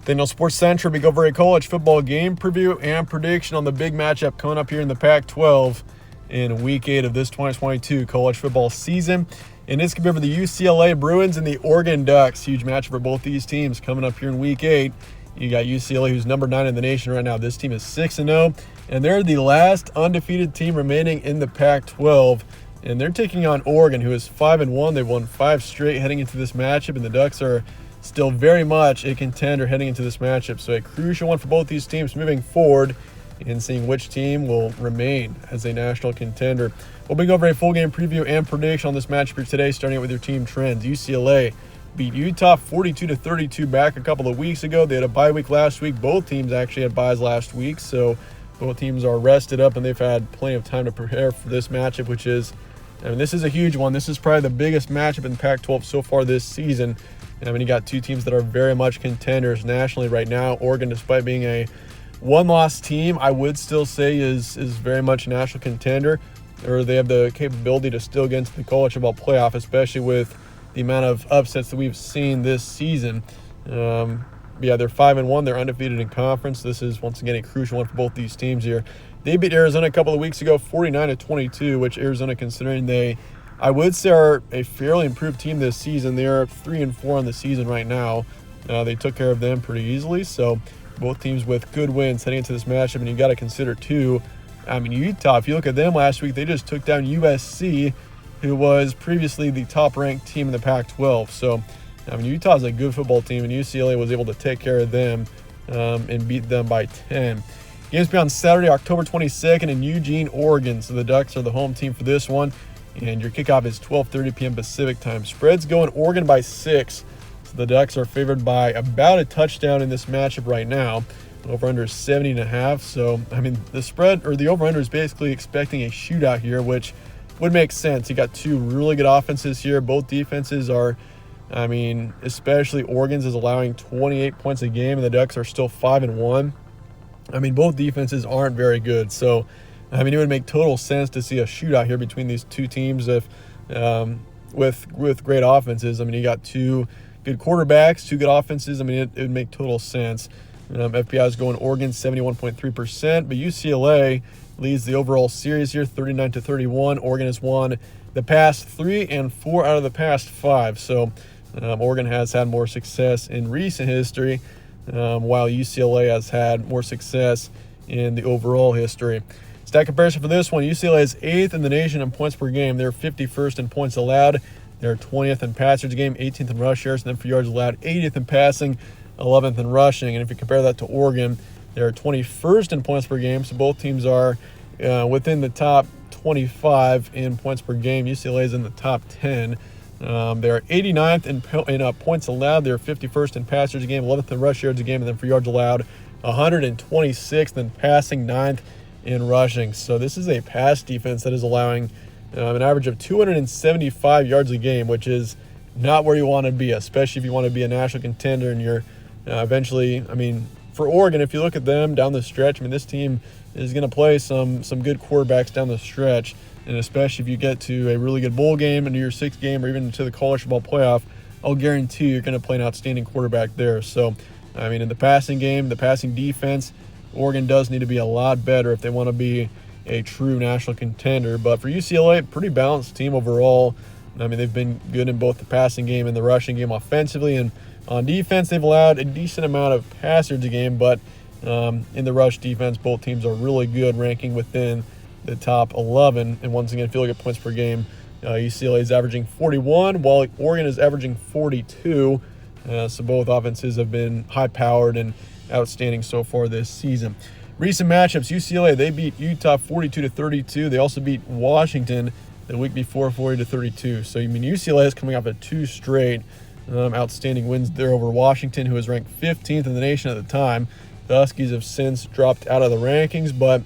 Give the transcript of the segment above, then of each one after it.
Then on Sports Central, we go over a college football game preview and prediction on the big matchup coming up here in the Pac-12 in Week 8 of this 2022 college football season. And it's going to be over the UCLA Bruins and the Oregon Ducks. Huge match for both these teams coming up here in Week 8. You got UCLA, who's number 9 in the nation right now. This team is 6-0, and they're the last undefeated team remaining in the Pac-12. And they're taking on Oregon, who is 5-1. They've won 5 straight heading into this matchup, and the Ducks are still very much a contender heading into this matchup. So a crucial one for both these teams moving forward and seeing which team will remain as a national contender. We'll be going over a full game preview and prediction on this matchup here today, starting out with your team trends. UCLA beat Utah 42-32 back a couple of weeks ago. They had a bye week last week. Both teams actually had byes last week, so both teams are rested up and they've had plenty of time to prepare for this matchup, which is, this is a huge one. This is probably the biggest matchup in the Pac-12 so far this season. You got two teams that are very much contenders nationally right now. Oregon, despite being a one-loss team, I would still say is very much a national contender, or they have the capability to still get into the college football playoff, especially with the amount of upsets that we've seen this season. They're 5-1. They're undefeated in conference. This is, once again, a crucial one for both these teams here. They beat Arizona a couple of weeks ago, 49-22, which Arizona, considering I would say, are a fairly improved team this season. They are 3-4 on the season right now. They took care of them pretty easily. So both teams with good wins heading into this matchup. And you got to consider, too, Utah, if you look at them last week, they just took down USC, who was previously the top-ranked team in the Pac-12. So, Utah is a good football team, and UCLA was able to take care of them and beat them by 10. Games be on Saturday, October 22nd in Eugene, Oregon. So the Ducks are the home team for this one. And your kickoff is 12:30 p.m. Pacific time. Spread's going Oregon by 6. So the Ducks are favored by about a touchdown in this matchup right now. Over-under is 70.5. So, the spread, or the over-under, is basically expecting a shootout here, which would make sense. You got two really good offenses here. Both defenses are, especially Oregon's is allowing 28 points a game, and the Ducks are still 5-1. Both defenses aren't very good. So, it would make total sense to see a shootout here between these two teams if with great offenses. You got two good quarterbacks, two good offenses. It would make total sense. FPI is going Oregon 71.3%, but UCLA leads the overall series here 39-31. Oregon has won the past 3 and 4 out of the past 5. So Oregon has had more success in recent history, while UCLA has had more success in the overall history. Stat comparison for this one: UCLA is 8th in the nation in points per game. They're 51st in points allowed. They're 20th in passers game, 18th in rush yards, and then for yards allowed, 80th in passing, 11th in rushing. And if you compare that to Oregon, they're 21st in points per game. So both teams are within the top 25 in points per game. UCLA is in the top 10. They're 89th in points allowed. They're 51st in passers a game, 11th in rush yards a game, and then for yards allowed, 126th in passing, 9th in rushing. So this is a pass defense that is allowing an average of 275 yards a game, which is not where you want to be, especially if you want to be a national contender and you're eventually, for Oregon, if you look at them down the stretch, this team is going to play some good quarterbacks down the stretch, and especially if you get to a really good bowl game, into your 6th game, or even into the college football playoff, I'll guarantee you're going to play an outstanding quarterback there. So, in the passing game, the passing defense, Oregon does need to be a lot better if they want to be a true national contender. But for UCLA, pretty balanced team overall. They've been good in both the passing game and the rushing game offensively, and on defense, they've allowed a decent amount of pass yards a game, but in the rush defense, both teams are really good, ranking within the top 11. And once again, if you look at points per game, UCLA is averaging 41, while Oregon is averaging 42. So both offenses have been high-powered and outstanding so far this season. Recent matchups: UCLA, they beat Utah 42-32. They also beat Washington the week before 40-32. So UCLA is coming off of 2 straight outstanding wins there over Washington, who was ranked 15th in the nation at the time. The Huskies have since dropped out of the rankings, but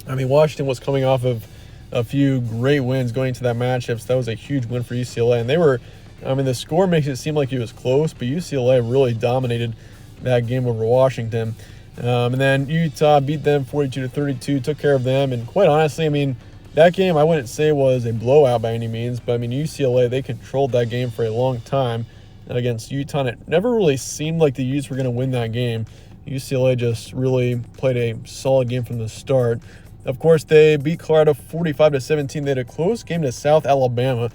Washington was coming off of a few great wins going into that matchup, so that was a huge win for UCLA. And they were, the score makes it seem like it was close, but UCLA really dominated that game over Washington. And then Utah beat them 42-32, took care of them, and quite honestly, that game I wouldn't say was a blowout by any means, but UCLA, they controlled that game for a long time. against Utah. And it never really seemed like the Utes were going to win that game. UCLA just really played a solid game from the start. Of course, they beat Colorado 45-17. They had a close game to South Alabama.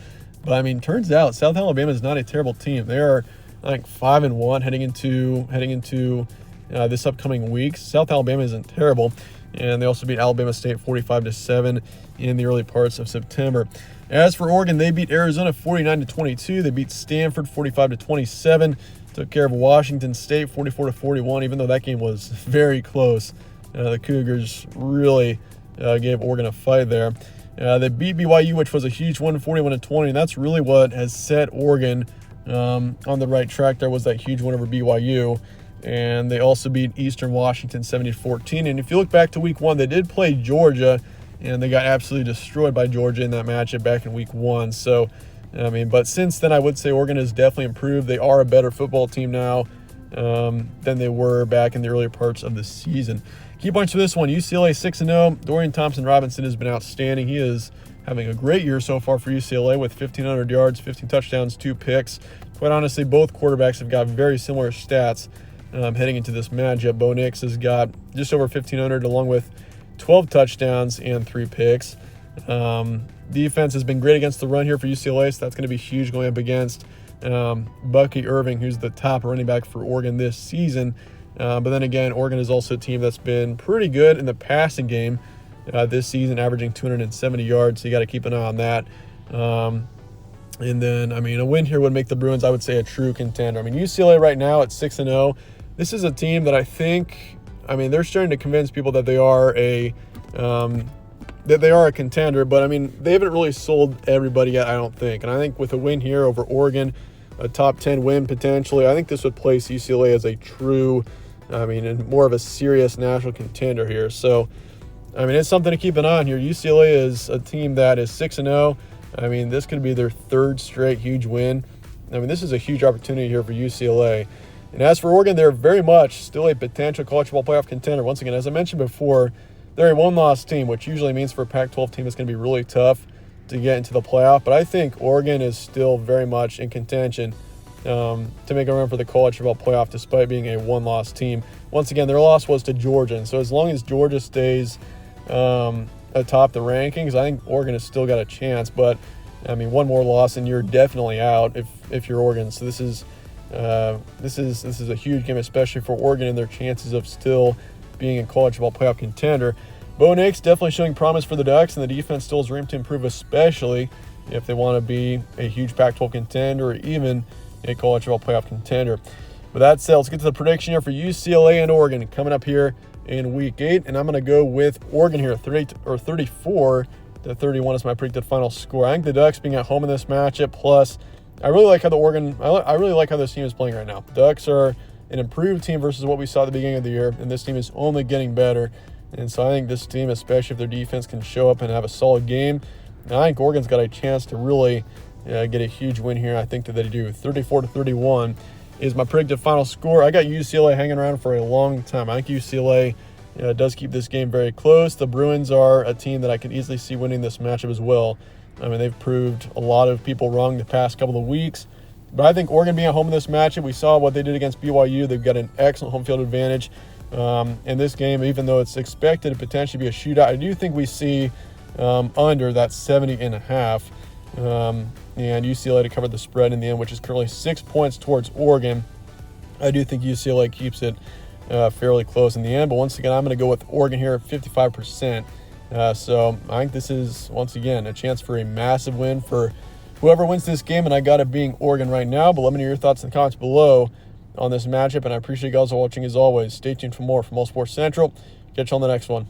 But, I mean, turns out South Alabama is not a terrible team. They are, I think, 5-1 heading into this upcoming week. South Alabama isn't terrible. And they also beat Alabama State 45-7 in the early parts of September. As for Oregon, they beat Arizona 49-22. They beat Stanford 45-27. Took care of Washington State 44-41, even though that game was very close. The Cougars really gave Oregon a fight there. They beat BYU, which was a huge win, 41-20, and that's really what has set Oregon on the right track. There was that huge win over BYU, and they also beat Eastern Washington 70-14. And if you look back to week 1, they did play Georgia, and they got absolutely destroyed by Georgia in that matchup back in week 1. So, I mean, but since then, I would say Oregon has definitely improved. They are a better football team now than they were back in the earlier parts of the season. Key points for this one: UCLA 6-0. Dorian Thompson-Robinson has been outstanding. He is having a great year so far for UCLA with 1,500 yards, 15 touchdowns, 2 picks. Quite honestly, both quarterbacks have got very similar stats heading into this matchup. Bo Nix has got just over 1,500 along with 12 touchdowns and 3 picks. Defense has been great against the run here for UCLA, so that's going to be huge going up against Bucky Irving, who's the top running back for Oregon this season. But then again, Oregon is also a team that's been pretty good in the passing game this season, averaging 270 yards, so you got to keep an eye on that. And then, I mean, a win here would make the Bruins, I would say, a true contender. I mean, UCLA right now at 6-0. This is a team that I think, I mean, they're starting to convince people that they are a contender, but I mean, they haven't really sold everybody yet, I don't think. And I think with a win here over Oregon, a top 10 win potentially, I think this would place UCLA as a true, I mean, and more of a serious national contender here. So, I mean, it's something to keep an eye on here. UCLA is a team that is 6-0. I mean, this could be their 3rd straight huge win. I mean, this is a huge opportunity here for UCLA. And as for Oregon, they're very much still a potential college football playoff contender. Once again, as I mentioned before, they're a one-loss team, which usually means for a Pac-12 team it's going to be really tough to get into the playoff. But I think Oregon is still very much in contention to make a run for the college football playoff despite being a one-loss team. Once again, their loss was to Georgia. And so as long as Georgia stays atop the rankings, I think Oregon has still got a chance. But, I mean, one more loss and you're definitely out if you're Oregon. So this is a huge game, especially for Oregon and their chances of still being a college football playoff contender. Bo Nix definitely showing promise for the Ducks, and the defense still has room to improve, especially if they want to be a huge Pac-12 contender or even a college football playoff contender. With that said, let's get to the prediction here for UCLA and Oregon coming up here in Week 8, and I'm going to go with Oregon here, 34-31 is my predicted final score. I think the Ducks being at home in this matchup, plus I really like how this team is playing right now. The Ducks are an improved team versus what we saw at the beginning of the year, and this team is only getting better. And so I think this team, especially if their defense can show up and have a solid game, I think Oregon's got a chance to really get a huge win here. I think that they do. 34-31 is my predicted final score. I got UCLA hanging around for a long time. I think UCLA does keep this game very close. The Bruins are a team that I could easily see winning this matchup as well. I mean, they've proved a lot of people wrong the past couple of weeks. But I think Oregon being at home in this matchup, we saw what they did against BYU. They've got an excellent home field advantage. In this game, even though it's expected to potentially be a shootout, I do think we see under that 70.5. And UCLA to cover the spread in the end, which is currently 6 points towards Oregon. I do think UCLA keeps it fairly close in the end. But once again, I'm going to go with Oregon here at 55%. So I think this is, once again, a chance for a massive win for whoever wins this game. And I got it being Oregon right now. But let me know your thoughts in the comments below on this matchup. And I appreciate you guys watching as always. Stay tuned for more from All Sports Central. Catch you on the next one.